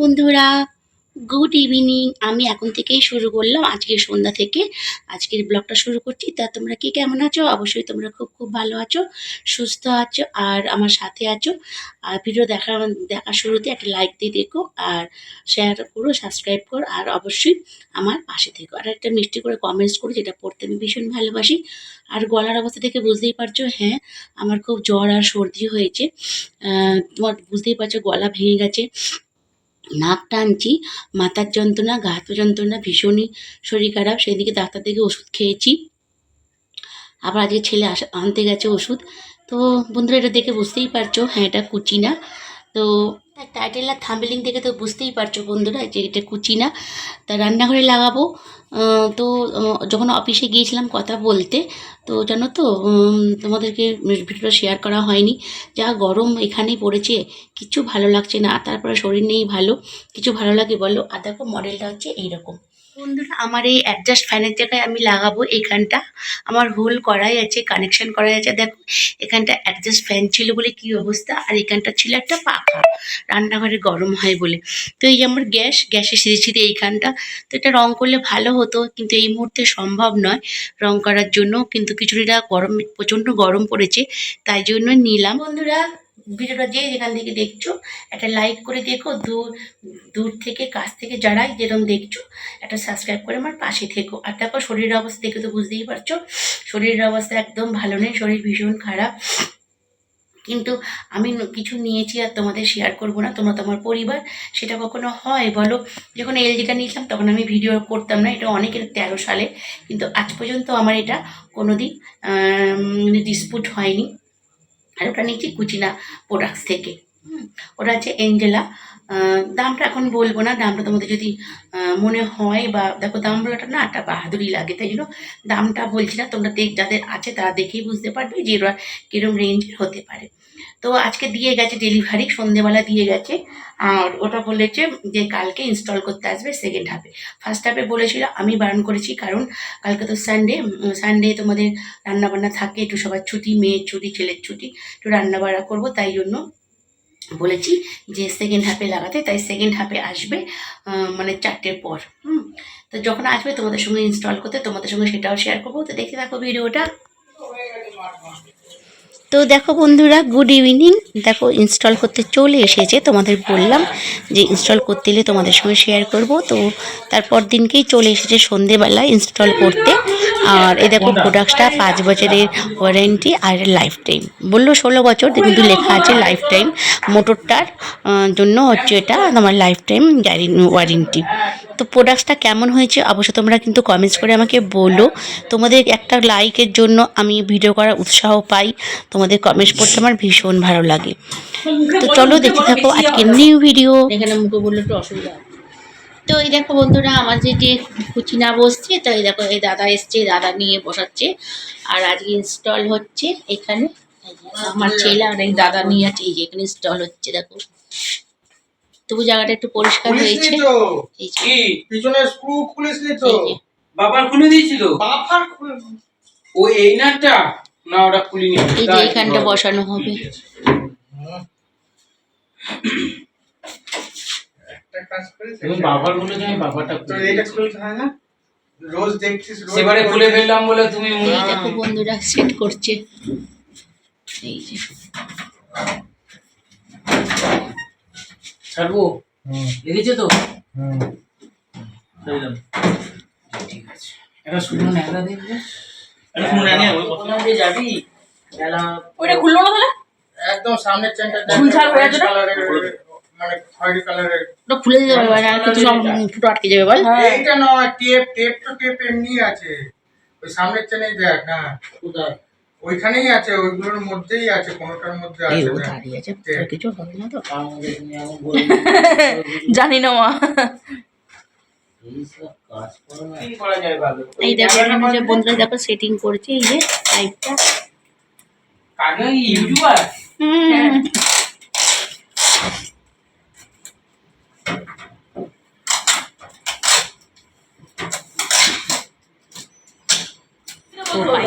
বন্ধুরা, good evening. আমি এখন থেকেই শুরু করলাম, আজকের সন্ধ্যা থেকে আজকের ব্লগটা শুরু করছি। তা তোমরা কি কেমন আছো? অবশ্যই তোমরা খুব খুব ভালো আছো, সুস্থ আছো আর আমার সাথে আছো। আর ভিডিও দেখা শুরুতে একটা লাইক দিয়ে দেখো, আর শেয়ার করো, সাবস্ক্রাইব করো, আর অবশ্যই আমার পাশে থেকো। আর একটা মিষ্টি করে কমেন্টস করো, যেটা পড়তে আমি ভীষণ ভালোবাসি। আর গলার অবস্থা থেকে বুঝতেই পারছো, হ্যাঁ আমার খুব জ্বর আর সর্দি হয়েছে। তোমার বুঝতেই পারছো, গলা ভেঙে গেছে, নাক টানছি, মাথার যন্ত্রণা, গা হাত যন্ত্রণা, ভীষণই শরীর খারাপ। সেদিকে ডাক্তার থেকে ওষুধ খেয়েছি, আবার আজকে ছেলে আনতে গেছে ওষুধ। তো বন্ধুরা, এটা দেখে বুঝতেই পারছো, হ্যাঁ এটা কুচি না। তো টাইটেল আর থাম্বনেইল দেখে তো বুঝতেই পারছো বন্ধুরা যে এটা কুচি না। তা রান্নাঘরে লাগাবো। তো যখন অফিসে গিয়েছিলাম কথা বলতে, তো জানো তো তোমাদেরকে ভিডিওটা শেয়ার করা হয়নি। যা গরম এখানেই পড়েছে, কিছু ভালো লাগছে না। তারপরে শরীর নেই ভালো, কিছু ভালো লাগে বলো? আর দেখো মডেলটা হচ্ছে এইরকম। বন্ধুরা, আমার এই অ্যাডজাস্ট ফ্যানের জায়গায় আমি লাগাবো এইখানটা। আমার হোল করাই আছে, কানেকশন করাই আছে। দেখো এখানটা অ্যাডজাস্ট ফ্যান ছিল বলে কি অবস্থা, আর এখানটা ছিল একটা পাখা, রান্নাঘরে গরম হয় বলে। তো এই যে আমার গ্যাসে সিঁড়ি এইখানটা। তো এটা রং করলে ভালো হতো, কিন্তু এই মুহূর্তে সম্ভব নয় রং করার জন্য। কিন্তু কিছুটা গরম, প্রচণ্ড গরম পড়েছে, তাই জন্য নিলাম। বন্ধুরা, ভিডিওটা যে যেখান থেকে দেখছো একটা লাইক করে দেখো, দূর থেকে কাছ থেকে যারাই যেরকম দেখছো একটা সাবস্ক্রাইব করে আমার পাশে থেকো। আর তারপর শরীরের অবস্থা দেখে তো বুঝতেই পারছো, শরীরের অবস্থা একদম ভালো নেই, শরীর ভীষণ খারাপ। কিন্তু আমি কিছু নিয়েছি আর তোমাদের শেয়ার করবো না, তোমরা তোমার পরিবার, সেটা কখনো হয় বলো? যখন এলজিটা নিয়েছিলাম তখন আমি ভিডিও করতাম না, এটা অনেকের 13 সালে, কিন্তু আজ পর্যন্ত আমার এটা কোনোদিন ডিসপুট হয়নি। আর ওটা নিচ্ছি কুচিনা প্রোডাক্টস থেকে। ওটা আছে এঞ্জেলা। দামটা এখন বলবো না, দামটা তোমাদের যদি মনে হয়, বা দেখো দাম বলাটা না একটা বাহাদুরি লাগে, তাই জন্য দামটা বলছি না। তোমরা যাদের আছে তারা দেখেই বুঝতে পারবে যে ওরা কীরকম রেঞ্জের হতে পারে। তো আজকে দিয়ে গেছে ডেলিভারি, সন্ধেবেলা দিয়ে গেছে। আর ওটা বলেছে যে কালকে ইনস্টল করতে আসবে সেকেন্ড হাফে। ফার্স্ট হাফে বলেছিল, আমি বারণ করেছি, কারণ কালকে তো সানডে তোমাদের রান্নাবান্না থাকে, একটু সবার ছুটি, মেয়ের ছুটি, ছেলের ছুটি, একটু রান্নাবান্না করবো, তাই জন্য বলেছি যে সেকেন্ড হাফে লাগাতে। তাই সেকেন্ড হাফে আসবে মানে 4টের পর। তো যখন আসবে তোমাদের সঙ্গে ইনস্টল করতে, তোমাদের সঙ্গে সেটাও শেয়ার করবো। তো দেখতে থাকো ভিডিওটা। তো দেখো বন্ধুরা, গুড ইভিনিং। দেখো ইনস্টল করতে চলে এসেছে, তোমাদের বললাম যে ইনস্টল করতে এলে তোমাদের সঙ্গে শেয়ার করব। তো তারপর দিনকেই চলে এসেছে সন্ধেবেলায় ইনস্টল করতে। আর এই দেখো প্রোডাক্টটা 5 বছরের ওয়ারেন্টি আর লাইফ টাইম। বললো 16 বছর, কিন্তু লেখা আছে লাইফ টাইম। মোটরটার জন্য হচ্ছে এটা তোমার লাইফ টাইম ওয়ারেন্টি। তো প্রোডাক্টসটা কেমন হয়েছে অবশ্য তোমরা কিন্তু কমেন্টস করে আমাকে বলো। তোমাদের একটা লাইকের জন্য আমি ভিডিও করার উৎসাহ পাই, তোমাদের কমেন্টস পড়তে আমার ভীষণ ভালো লাগে। তো চলো দেখতে থাকো আজকের নিউ ভিডিও। এখানে মুখে বললে একটু অসুবিধা। তো এই দেখো বন্ধুরা, আমার যে কুচিনা বসছে, তো এই দেখো এই দাদা এসছে, দাদা নিয়ে বসাচ্ছে। আর আজকে ইনস্টল হচ্ছে এখানে। আমার ছেলে আর এই দাদা নিয়ে আছে, এই যে এখানে ইনস্টল হচ্ছে। দেখো তবু জায়গাটা একটু পরিষ্কার হয়েছে। এই যে পিছনে স্ক্রু খুলিসনি তো? বাবার খুলে দিয়েছিল। বাবার খুলে ও এই নাটটা না, ওটা খুলিনি। এই যে এখানটা বসানো হবে। একটা কাজ করে তুমি বাবার খুলে যাই, বাবাটা তো এটা খুলতে হয় না? রোজ দেখছিস, রোজ সেবারে খুলে ফেললাম বলে তুমি এই দেখো বন্ধুরা সেট করছে। এই যে ছাড়বো, দেখেছো তো? ঠিক আছে, এটা শুনুন, একটা দেখবে। এটা শুনুন, ওখানে যে যাবি এলা ওইটা খুললো না তাহলে? একদম সামনের চেনটা ঝুলঝাল হয়ে আছে না? মানে খয়েরি কালারের। ওটা খুলে যাবে, মানে আর কিছু সব ফুটো আটকে যাবে বল। এইটা নয়, টেপ তো টেপ এমনি আছে। ওই সামনের চেনেই দেখ না, কোথায়? ওইখানেই আছে, ওইগুলোর মধ্যেই আছে, কোনোটার মধ্যে এই আছে ও না। দাঁড়িয়ে আছে, আর কিছু হবে না তো। আমাদের তুমি এমন বলে জানি না মা। এই সব কাজ করো না, কি করা যায় ভালো? এই দেখো এখানে যে বন্ধুরা দেখো সেটিং করেছে, এই যে লাইটটা। কাকে ইউটিউবার?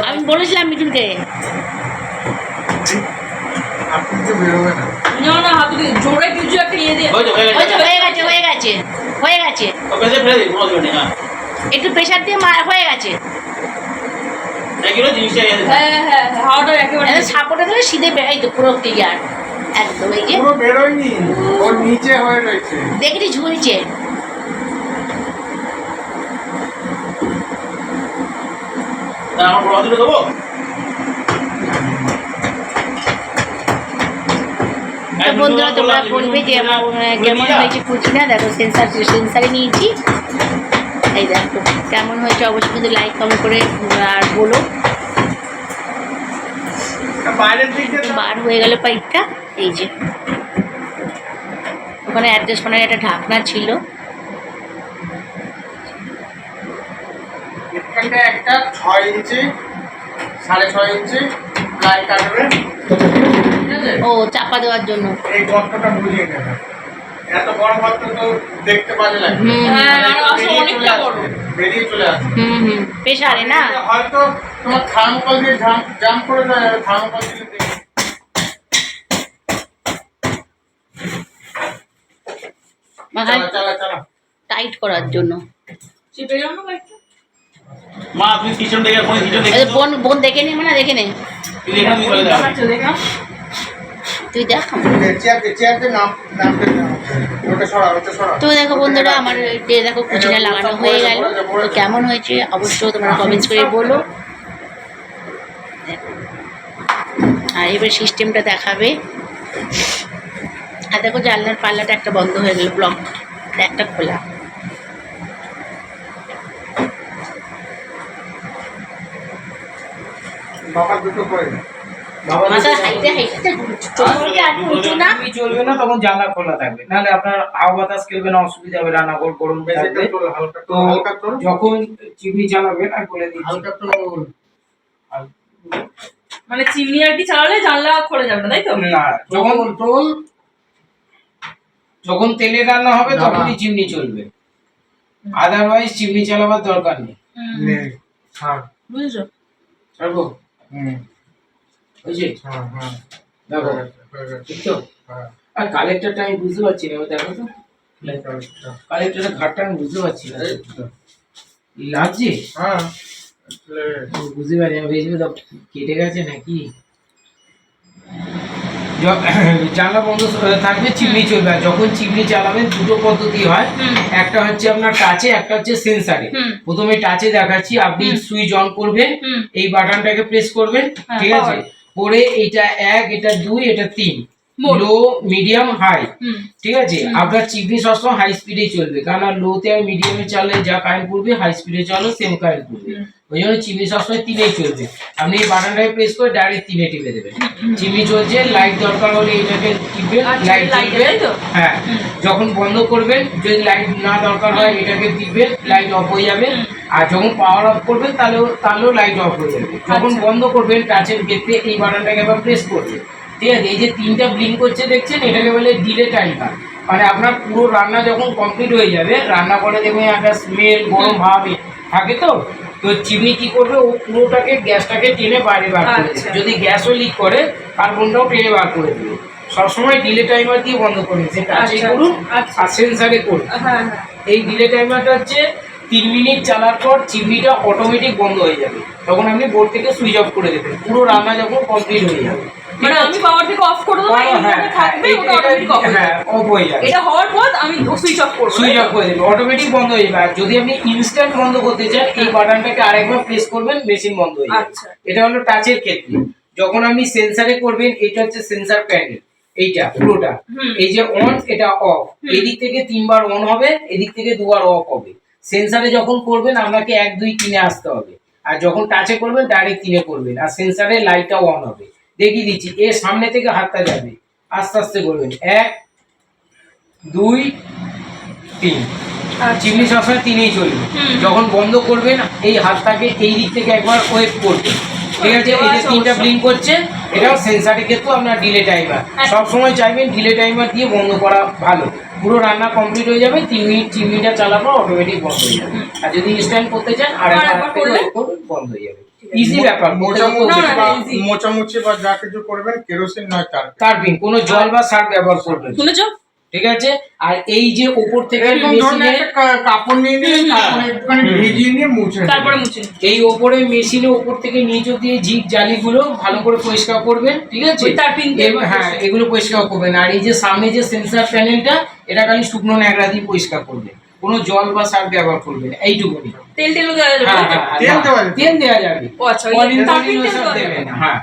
আমি বলেছিলাম মিঠুনকে আপনি তো বেরোবে না। না না, হাতুড়ি জোরে কিছু একটা ইয়ে দিয়ে। হয়ে গেছে, হয়ে গেছে গেছে, হয়ে গেছে। ওকে ফেলে দিই, কোনো অসুবিধা নেই। হ্যাঁ একটু প্রেশার দিয়ে হয়ে গেছে। এগুলো জিনিসটা হ্যাঁ হাওয়াটা একেবারে সাপোর্টে দিলে সিধে বেড়াই তো পুরো ক্লিয়ার একদম। এই যে পুরো বেরোয়নি, ওর নিচে হয়ে রয়েছে। দেখি ঝুলছে। তা আমার বড় হাতে দেবো। তো বন্ধুরা তোমরা বলবে যে আমার কেমন হয়েছে কুচিটা। দেখো সেন্সারে নিয়েছি। এই দেখো কেমন হয়েছে অবশ্যই কিন্তু লাইক কমেন্ট করে আর বলো। বাইরের দিকে বার হয়ে গেল পাইপটা। এই যে ওখানে অ্যাডজাস্ট করার একটা ঢাকনা ছিল। এখানে একটা 6 ইঞ্চি 6.5 ইঞ্চি প্লাই কাটবে, ও চাপা দেওয়ার জন্য। এই গর্তটা বুঝিয়ে নেবে। এত বড় গর্ত তো দেখতে বাজে লাগে। হ্যাঁ আর বেরিয়ে অনেকটা চলে বড়। আসবে, বেরিয়ে চলে আসবে। প্রেশারে না। হয়তো তোমার থার্মোকল দিয়ে জাম করে দেয়, থার্মোকল দিয়ে দেখে। চালা টাইট করার জন্য। চিপে যাও না একটু। মা তুমি কিচেন দেখে কোন কিচেন দেখে এই বোন বোন দেখে নে, মানে দেখে নে। তুই দেখে তুমি বলে দাও। আচ্ছা দেখো। তুই দেখ। চেয়ারতে নামতে ওটা সরা। তো দেখো বন্ধুরা আমার দেখো কুচিটা লাগানো হয়ে গেল। তো কেমন হয়েছে অবশ্যই তোমরা কমেন্টস করে বলো। আর এবার সিস্টেমটা দেখাবে। আর দেখো জানলার পাল্লাটা একটা বন্ধ হয়ে গেল, ব্লক একটা খোলা। বাবা দুটো করে মাথার হাইটে উঁচু না। টিভি চলবে না, তখন জানলা খোলা থাকবে, নাহলে আপনার হাওয়া বাতাস খেলবে না, অসুবিধা হবে, রান্নাঘর গরম থাকবে। তো যখন চিমনি চালাবেন আর বলে দিচ্ছি হালকা তো মানে চিমনি আর কি চালালে জানলা খোলা যাবে না, তাই তো? না, যখন তেলে রান্না হবে তখনই চিমনি চলবে, আদারওয়াইজ চিমনি চালাবার দরকার নেই। নেই। হ্যাঁ বুঝেছো? ছাড়বো? হুম বুঝছি? হ্যাঁ হ্যাঁ দেখো ঠিক তো। আর কালেক্টরটা আমি বুঝতে পারছি না, দেখো তো কালেক্টরের ঘাটটা আমি বুঝতে পারছি না, লাগছে? হ্যাঁ বুঝতে পারি না, ভেজবে তো কেটে গেছে নাকি। জানলা বন্ধ থাকবে, চিমনি চলবে। আর যখন চিমনি চালাবেন দুটো পদ্ধতি হয়, একটা হচ্ছে আপনার টাচে, একটা হচ্ছে সেন্সারে। প্রথমে টাচে দেখাচ্ছি, আপনি সুইচ অন করবেন, এই বাটনটাকে প্রেস করবেন, ঠিক আছে? করে এটা 1, এটা 2, এটা 3, লো মিডিয়াম হাই, ঠিক আছে? আপনার চিমনি সবসময় হাই স্পিডেই চলবে, কারণ লোতে আর মিডিয়ামে চালে যা কারেন্ট পড়বে, হাই স্পিডে চালো সেম কারেন্ট পড়বে। ওই জন্য চিমনি সবসময় 3-এই চলবে। আপনি এই বাটনটাকে প্রেস করে ডাইরেক্ট 3-এ টিপে দেবেন। চিমনি চলছে, লাইট দরকার হলে এটাকে টিপবেন, লাইট জ্বলবে। হ্যাঁ, যখন বন্ধ করবেন, যদি লাইট না দরকার হয় এটাকে টিপবেন, লাইট অফ হয়ে যাবে। আর যখন পাওয়ার অফ করবেন তাহলেও লাইট অফ হয়ে যাবে। যখন বন্ধ করবেন টাচের ক্ষেত্রে এই বাটনটাকে আবার প্রেস করবেন, ঠিক আছে? এই যে 3টা ব্লিঙ্ক করছে দেখছেন, এটাকে বলে ডিলে টাইমার। মানে আপনার পুরো রান্না যখন কমপ্লিট হয়ে যাবে, রান্না করে দেখবেন একটা স্মেল গরম ভাব থাকে, তো চিমনি কি করবে, ও পুরোটাকে গ্যাসটাকে টেনে বাইরে বার করে দেবে। যদি গ্যাসও লিক করে কার্বনটাও টেনে বার করে দেবে। সবসময় ডিলে টাইমার দিয়ে বন্ধ করবেন, সে টাচে করুন আর সেন্সারে করুন। এই ডিলে টাইমারটা হচ্ছে 3 মিনিট চালার পর চিমনিটা অটোমেটিক বন্ধ হয়ে যাবে, তখন আপনি বোর্ড থেকে সুইচ অফ করে দেবেন, পুরো রান্না যখন কমপ্লিট হয়ে যাবে। মানে আমি পাওয়ার থেকে অফ করে দেবো, এইখানে থাকবে, ওটা অটোমেটিক অফ হয়ে যাবে। অফ হয়ে যাবে, এটা হওয়ার পর আমি সুইচ অফ করব, সুইচ অফ করে দেবেন, অটোমেটিক বন্ধ হয়ে যাবে। আর যদি আপনি ইনস্ট্যান্ট বন্ধ করতে চান, এই বাটনটাকে আরেকবার প্রেস করবেন, মেশিন বন্ধ হয়ে যাবে। আচ্ছা। এটা হলো টাচের ক্ষেত্রে। যখন আপনি সেন্সারে করবেন, এটা হচ্ছে সেন্সার প্যানেল, এইটা পুরোটা, এই যে অন, এটা অফ। এদিক থেকে 3 বার অন হবে, এদিক থেকে 2 বার অফ হবে। সেন্সারে যখন করবেন আপনাকে 1, 2, 3-এ আসতে হবে, আর যখন টাচে করবেন ডাইরেক্ট 3-এ করবেন। আর সেন্সারে লাইটটাও অন হবে। দেখিয়ে দিচ্ছি, এর সামনে থেকে হাতটা যাবে, আস্তে আস্তে করবেন, 1, 2, 3। চিমনি সবসময় 3-এই চলবে। যখন বন্ধ করবেন এই হাতটাকে এই দিক থেকে একবার ওয়েভ করবেন, ঠিক আছে? এই যে 3টা ব্লিঙ্ক করছে, এটাও সেন্সারের ক্ষেত্রেও আপনার ডিলে টাইমার। সবসময় চাইবেন ডিলে টাইমার দিয়ে বন্ধ করা ভালো। পুরো রান্না কমপ্লিট হয়ে যাবে, 3 মিনিট চিমনিটা চালাবো, অটোমেটিক বন্ধ হয়ে যাবে। আর যদি ইনস্ট্যান্ট করতে চান আরেকবার করলে বন্ধ হয়ে যাবে। ইজি ব্যাপার। মোচামুচি বা যা কিছু করবেন কেরোসিন নয় তারপিন, কোনো জল বা সার ব্যবহার করবেন। শুনেছো? ঠিক আছে। আর এই যে উপর থেকে এরকম ধরনের মেশিনে একটা কাপড় নিয়ে নিলেন, কাপড়ে একটুখানি ভিজিয়ে নিয়ে মুছে তারপরে নেবেন। মুছে নিন। এই ওপরে মেশিনে উপর থেকে নিচ দিয়ে ঝিক জালিগুলো ভালো করে পরিষ্কার করবেন, ঠিক আছে। ওই তার পিনটা হ্যাঁ, এগুলো পরিষ্কার করবেন। আর এই যে সামনে যে সেন্সর প্যানেলটা, এটা খালি শুকনো ন্যাকড়া দিয়ে পরিষ্কার করবেন, কোনো জল বা সার ব্যবহার করবেন না, এইটুকুনি। তেল টেল দেওয়া যাবে হ্যাঁ তো? হ্যাঁ, তেল দেওয়া যাবে। তেল দেওয়া যাবে, ও আচ্ছা, ওই অয়েল তার পিন তেল সব দেওয়া দেবেন যাবে। না। হ্যাঁ,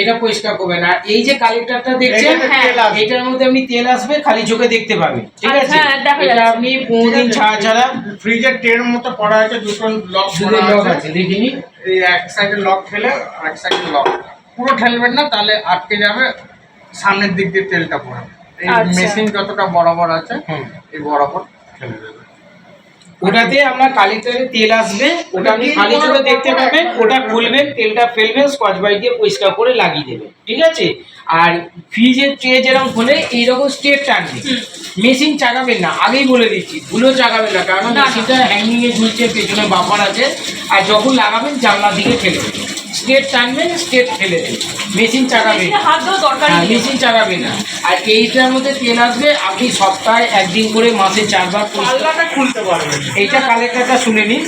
এটা পরিষ্কার করবেন। আর এই যে কালেক্টরটা দেখছেন, এটাতে তেল আসবে। এটার মধ্যে আপনি তেল আসবে, খালি চোখে দেখতে পাবেন, ঠিক আছে। হ্যাঁ, দেখা এটা যাচ্ছে। আপনি 15 দিন ছাড়া ছাড়া ফ্রিজের ট্রের মতো করা আছে, দুটো লক শুধু করা লক আছে। আছে, দেখিনি। এই এক সাইডে লক ঠেলে আর এক সাইডে লক, পুরো ঠেলবেন না, তাহলে আটকে যাবে, সামনের দিক দিয়ে তেলটা পড়ে। এই আচ্ছা। মেশিন যতটা বরাবর আছে হুম। এই বরাবর ঠেলে দেবে। ওটাতে আপনার কালেক্টরে তেল আসবে, ওটা আপনি খালি চোখে দেখতে পাবেন, ওটা খুলবেন, তেলটা ফেলবেন, স্কচ ব্রাইট দিয়ে পরিষ্কার করে লাগিয়ে দেবেন, ঠিক আছে। আর ফ্রিজের ট্রে যেরকম খোলে এইরকম স্ট্রেট টানবে, মেশিন চাগাবেন না, আগেই বলে দিচ্ছি, ভুলেও চাগাবেন না, কারণ মেশিনটা হ্যাঙ্গিং এ ঝুলছে, পেছনে বাম্পার আছে। আর যখন লাগাবেন জানলার দিকে ঠেলে দেবেন, স্ট্রেট টানবেন, স্ট্রেট ঠেলে দেবেন, মেশিন চাগাবেন মেশিনে হাত দেওয়া দরকারই হ্যাঁ, নেই। মেশিন চালাবে না। আর এইটার মধ্যে তেল আসবে, আপনি সপ্তাহে একদিন করে, মাসে 4 বার পাল্লাটা খুলতে পারবেন। এইটা কালেক্টরটা শুনে নিন।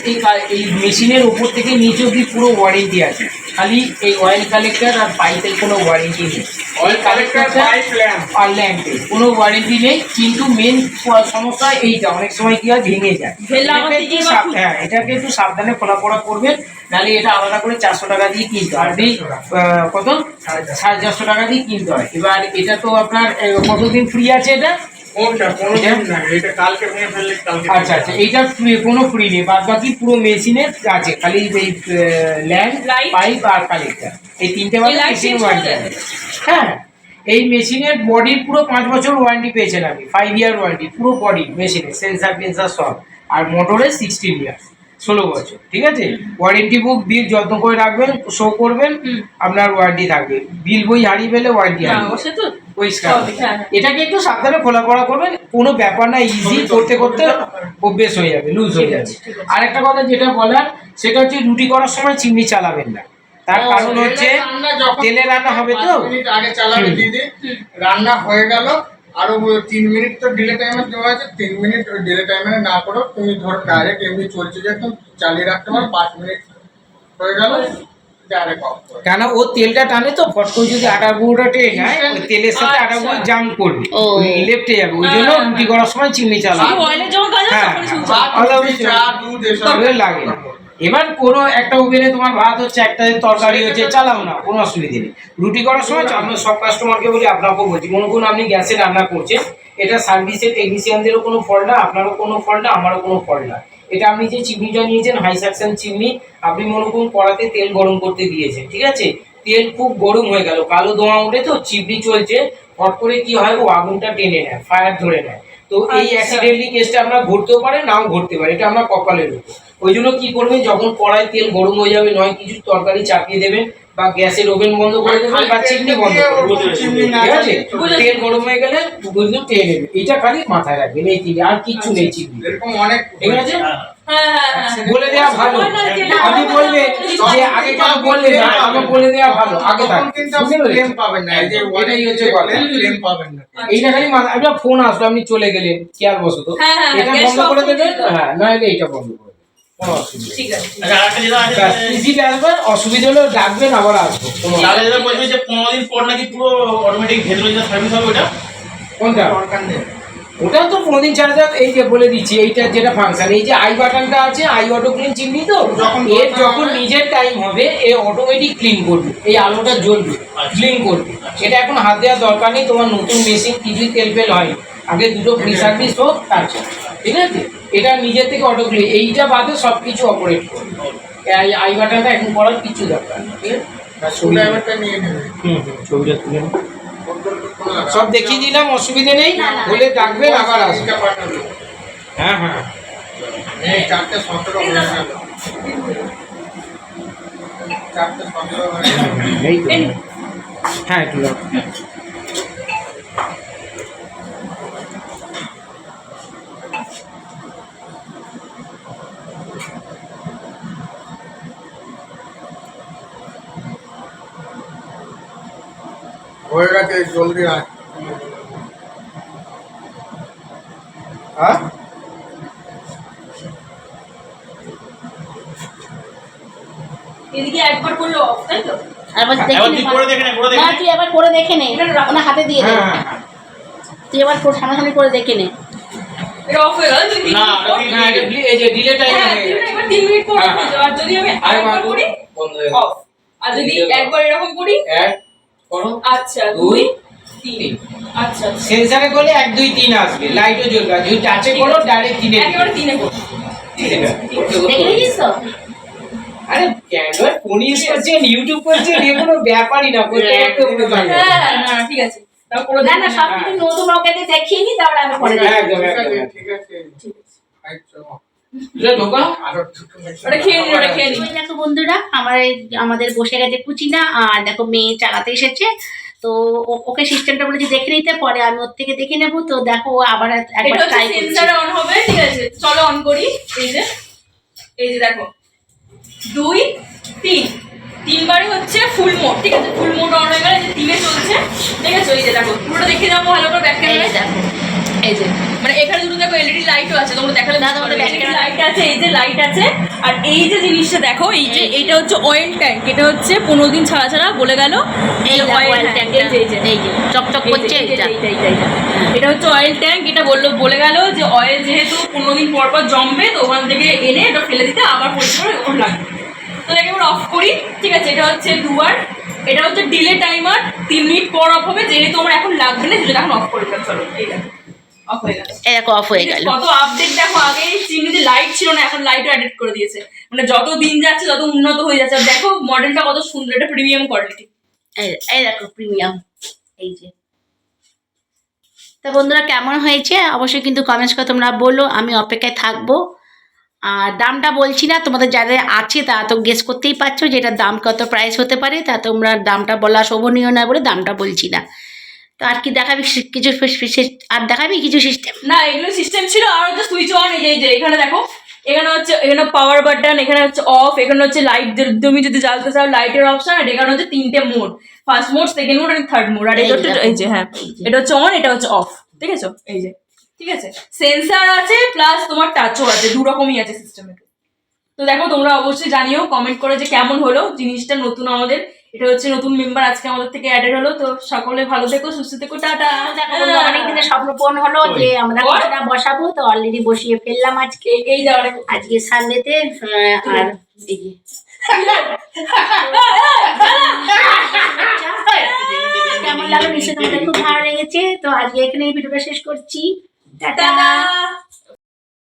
এই মেশিনের উপর থেকে নিচে অব্দি পুরো ওয়ারেন্টি আছে, খালি এই অয়েল কালেক্টর আর পাইপের কোনো ওয়ারেন্টি নেই। Oil collector, pipe, lamp. আর ল্যাম্পের কোনো ওয়ারেন্টি নেই। কিন্তু মেন সমস্যা এইটা, অনেক সময় কি হয়, ভেঙে যায়। ভেলা আমার এটাকে দিকে একটু বা খুব- হ্যাঁ, এটাকে একটু সাবধানে খোলাপড়া করবেন, নাহলে এটা আলাদা করে 400 টাকা দিয়ে কিনতে হয়। আপনি কত 450 টাকা দিয়ে কিনতে হয়। এবার এটা তো আপনার কতদিন ফ্রি আছে এটা? কোনটা? কোনোদিন না, এটা কালকে ভেঙে ফেললে কালকে। আচ্ছা আচ্ছা, এইটা কোনো ফ্রি নেই, বাদ বাকি পুরো মেশিনের আছে, খালি এই ল্যাম্প, Light? পাইপ আর কালেক্টর, এই তিনটে এই light মেশিন change ওয়ারেন্টি করা আছে। হ্যাঁ, এই মেশিনের বডির পুরো 5 বছর ওয়ারেন্টি পেয়েছেন আপনি, 5 ইয়ার ওয়ারেন্টি পুরো বডি মেশিনের, সেন্সার ফেন্সার সব। আর মোটরের 16 ইয়ার, 16 বছর, ঠিক আছে। ওয়ারেন্টি বুক বিল যত্ন করে রাখবেন, শো করবেন, আপনার ওয়ারেন্টি থাকবে। বিল বই হারিয়ে পেলে ওয়ারেন্টি হ্যাঁ, হারিয়ে অবশ্যই তো। পরিষ্কার। হ্যাঁ, হ্যাঁ। এটাকে একটু সাবধানে খোলাপড়া করবেন, কোনো ব্যাপার না, ইজি করতে করতে অভ্যেস হয়ে যাবে, লুজ হয়ে যাবে। আর একটা কথা যেটা বলার, সেটা হচ্ছে রুটি করার সময় চিমনি চালাবেন না। তার কারণ হচ্ছে তেলে রান্না হবে তো। 5 মিনিট আগে চালাবে দিদি, রান্না হয়ে গেল, আরো 3 মিনিট তো ডিলে টাইমার দেওয়া আছে, 3 মিনিট ওই ডিলে টাইমারে না করো, তুমি ধরো ডাইরেক্ট এমনি চলছে যে একদম চালিয়ে রাখতে পারো, 5 মিনিট হয়ে গেল ডাইরেক্ট অফ করে। কেন ও তেলটা টানে তো, ফট করে যদি আটা গুঁড়োটা টেনে নেয়, ওই তেলের সাথে আটা গুঁড়ো জাম করবে, ও। লেপটে যাবে, ওই জন্য রুটি করার সময় চিমনি শুধু চালাবে। অয়েলের যখন কাজ হয় হ্যাঁ, তখনই শুনছি। ভাত, আলাদা রুটি, চা, দুধ এসব ওগুলো লাগে না। এবার কোনো একটা ওভেনে তোমার ভাত হচ্ছে, একটা তরকারি হচ্ছে, চালাও না, কোনো অসুবিধা নেই। রুটি করার সময় আমরা সব কাস্টমারকে বলি, আপনাকেও বলছি, মনে করুন আপনি গ্যাসে রান্না করছেন, এটা সার্ভিসের টেকনিশিয়ানদেরও কোনো ফল্ট না, আপনারও কোনো ফল্ট না, আমারও কোনো ফল্ট না। এটা আপনি যে চিমনিটা নিয়েছেন, হাই সাকশন চিমনি, আপনি মনে করুন কড়াতে তেল গরম করতে দিয়েছেন, ঠিক আছে। তেল খুব গরম হয়ে গেল, কালো ধোঁয়া উঠে তো, চিমনি চলছে, হট করে কি হয়, ও আগুনটা টেনে নেয়, ফায়ার ধরে নেয়। তো এই অ্যাক্সিডেন্টলি কেসটা আমরা ঘটতেও পারে, নাও ঘটতে পারে, এটা আমরা কপালের উপর। ওই জন্য কি করবেন, যখন কড়াই তেল গরম হয়ে যাবে, নয় কিছু তরকারি চাপিয়ে দেবেন, বা গ্যাসের ওভেন বন্ধ করে দেবেন, বা চিমনি বন্ধ করে দেবেন, চিমনি না ঠিক আছে। বুঝেছি। তেল গরম হয়ে গেলে বুঝলেন টেনে নেবে, এটা খালি মাথায় রাখবেন, এই চিমনি, আর কিচ্ছু নেই চিমনি, এরকম অনেক ঠিক আছে। হ্যাঁ, হ্যাঁ, হ্যাঁ। বলে দেওয়া ভালো, আপনি বলবেন যে আগে কেন বললেন না, আমি বলে দেওয়া ভালো, আগে তখন থাকে, কিন্তু বুঝতে আপনি পেরেছেন? ক্লেম পাবেন না, এই যে এটাই হচ্ছে কথা। ক্লেম পাবেন না। এইটা খালি আপনার ফোন আসলো, আপনি চলে গেলেন কেয়ার বশত, হ্যাঁ, হ্যাঁ, এটা গ্যাস বন্ধ করে off করে দেবেন, দিতে হবে। হ্যাঁ, নাহলে এইটা বন্ধ করে দেবেন, কোনো অসুবিধা নেই। ঠিক আছে। আচ্ছা, আরেকটা যেটা আছে, ব্যাস, ইজিলি আসবেন, অসুবিধা হলেও ডাকবেন, আবার আসবো, কোনো তাহলে যেটা বলছি যে 15 দিন পর নাকি পুরো অটোমেটিক ভেতরে যেটা সার্ভিস হবে ওটা, কোনটা? দরকার নেই। ওটা তো কোনদিন ছাড়া যাক, এই যে বলে দিচ্ছি, এইটা যেটা ফাংশন, এই যে আই বাটনটা আছে, আই অটো ক্লিন চিমনি, তো এর যখন নিজের টাইম হবে, এ অটোমেটিক ক্লিন করবে, এই আলোটা জ্বলবে, ক্লিন করবে। এটা এখন হাত দেওয়ার দরকার নেই, তোমার নতুন মেশিন কিছুই তেল ফেল হয়, আগে দুটো ফ্রি সার্ভিস হোক, তারপর, ঠিক আছে। এটা নিজের থেকে অটো ক্লিন, এইটা বাদে সব কিছু অপারেট করবে, এই আই বাটনটা এখন করার কিছু দরকার নেই, ঠিক আছে। ড্রাইভারটা নিয়ে নেবে, ছবিটা তুলে নাও। কোনো দরকার সব দেখিয়ে দিলাম, অসুবিধে নেই, বলে ডাকবেন, আবার আসবেন। এটা পাঠাবে। হ্যাঁ হ্যাঁ, এই 4:17 হয়ে গেল। 4:17 হয়ে গেল। এই তো। হ্যাঁ, একটু দাও। হয়ে গেছে, জলদি আয়। এদিকে একবার করলে অফ, তাই তো? আর বলছি এবার দেখি তুই করে দেখে নে, করে দেখে না নে। তুই এবার করে দেখে নে, ওনার হাতে দিয়ে দে, হ্যাঁ, তুই এবার সামনাসামনি করে দেখে নে। এটা অফ হয়ে গেল, তুমি 3 না, মিনিট পর। না, এটা এই যে ডিলে টাইম হ্যাঁ, হয়ে গেছে। এবার 3 মিনিট পর হ্যাঁ, হয়ে যাবে। আর যদি আমি আর আরেকবার বাদ- করি বন্ধ হয়ে গেল। অফ, আর যদি একবার এরকম করি এক করো, আচ্ছা 2 দুই, 3, আচ্ছা আচ্ছা। সেন্সারে করলে 1 2 3 আসবে, লাইটও জ্বলবে। আর যদি টাচে করো ডাইরেক্ট 3 একেবারে 3 এ করো। ঠিক আছে, ঠিক আছে। দেখে নিয়েছিস তো? আরে ক্যান্ডয়েড ফোন ইউজ করছেন, ইউটিউব করছেন, এ কোনো ব্যাপারই না, করতে করতে উঠে যাবে। হ্যাঁ, হ্যাঁ, ঠিক আছে। তাও করে না দেন না, সব কিছু নতুন ওকে দিয়ে দেখিয়ে নি, তারপরে আমি করে দিই। একদম ঠিক একদম আছে, ঠিক আছে। আচ্ছা, এটা ঢোকা। আরো দুটো ওটা খেয়ে নিন, ওটা খেয়ে নিন। ওই দেখো বন্ধুরা, আমাদের বসে গেছে কুচিনা, আর দেখো মেয়ে চালাতে এসেছে। তো ওকে সিস্টেমটা বলেছি দেখে নিতে, পরে আমি ওর থেকে দেখে নেবো। তো দেখো ও আবার একবার এটা হচ্ছে ট্রাই করছে। সেন্সর অন হবে, ঠিক আছে? চলো অন করি। এই যে দেখো 2 3 তিনবারই হচ্ছে ফুল মোড, ঠিক আছে? ফুল মোড অন হয়ে গেলে যে 3 এ চলছে, ঠিক আছে? এই যে দেখো পুরোটা দেখে যাবো ভালো করে ব্যাক এই ক্যামেরায়। দেখো, এই যে মানে এখানে দুটো দেখো এলইডি লাইটও আছে, তোমরা দেখালে দাদা, ওটা back এলইডি camera- লাইট আছে, এই যে লাইট আছে। আর এই যে জিনিসটা দেখো, এই যে এইটা হচ্ছে অয়েল ট্যাঙ্ক, এটা হচ্ছে 15 দিন ছাড়া ছাড়া বলে গেল এই দেখো oil oil tank, tank-টা। এই যে এই যে চকচক করছে এইটা। এটা হচ্ছে অয়েল ট্যাঙ্ক। এটা বলে গেল যে অয়েল যেহেতু 15 দিন পর পর জমবে, তো ওখান থেকে এনে এটা ফেলে দিতে আবার পরিষ্কার ওখানে লাগবে। তো এটাকে এবার অফ করি, ঠিক আছে? এটা হচ্ছে দুবার, এটা হচ্ছে ডিলে টাইমার, 3 মিনিট পর অফ হবে, যেহেতু আমার এখন লাগবে না, যেটা এখন অফ করে দিলাম। চলো এই দেখো অফ হয়ে গেল। এই দেখো অফ হয়ে গেল। কত আপডেট দেখো, আগে চিমনিতে লাইট ছিল না, এখন লাইটও অ্যাডেড করে দিয়েছে। মানে যত দিন যাচ্ছে তত উন্নত হয়ে যাচ্ছে। আর দেখো মডেলটা কত সুন্দর, এটা প্রিমিয়াম কোয়ালিটি। এই দেখো প্রিমিয়াম, এই যে। তা বন্ধুরা কেমন হয়েছে অবশ্যই কিন্তু কমেন্টস করে তোমরা বলো, আমি অপেক্ষায় থাকবো। আর দামটা বলছি না, তোমাদের যাদের আছে তা তো গেস করতেই পারছো যে এটার দাম কত প্রাইস হতে পারে, তা তোমরা দামটা বলা শোভনীয় না বলে দামটা বলছি না। তো আর কি দেখাবি কিছু আর দেখাবি কিছু সিস্টেম? না, এগুলো সিস্টেম ছিল। আর হচ্ছে সুইচ অন, এই যে এখানে দেখো, এখানে হচ্ছে এখানে পাওয়ার বাটন, এখানে হচ্ছে অফ, এখানে হচ্ছে লাইট, তুমি যদি জ্বালতে চাও লাইটের অপশন। আর এখানে হচ্ছে 3টে mode, first mode, second mode আর থার্ড মোড। আর এটা হচ্ছে এই যে, হ্যাঁ এটা হচ্ছে অন, এটা হচ্ছে অফ, ঠিক আছে? এই যে, ঠিক আছে? সেন্সার আছে প্লাস তোমার টাচও আছে, দু রকমই আছে সিস্টেমে। তো দেখো তোমরা অবশ্যই জানিও কমেন্ট করে যে কেমন হলো জিনিসটা। নতুন আমাদের, এটা হচ্ছে নতুন মেম্বার আজকে আমাদের থেকে অ্যাডেড হলো। তো সকলে ভালো থেকো, সুস্থ থেকো, টাটা। অনেক দিনের স্বপ্ন পূরণ হলো যে আমরা কিছুটা বসাবো, তো অলরেডি বসিয়ে ফেললাম আজকে, এই যাওয়ারে আজকে সানডেতে। আর এই যে কেমন লাগলো নিশ্চয়ই তোমাদের খুব ভালো লেগেছে। তো আজকে এখানে এই ভিডিওটা শেষ করছি, টাটা। টাটা।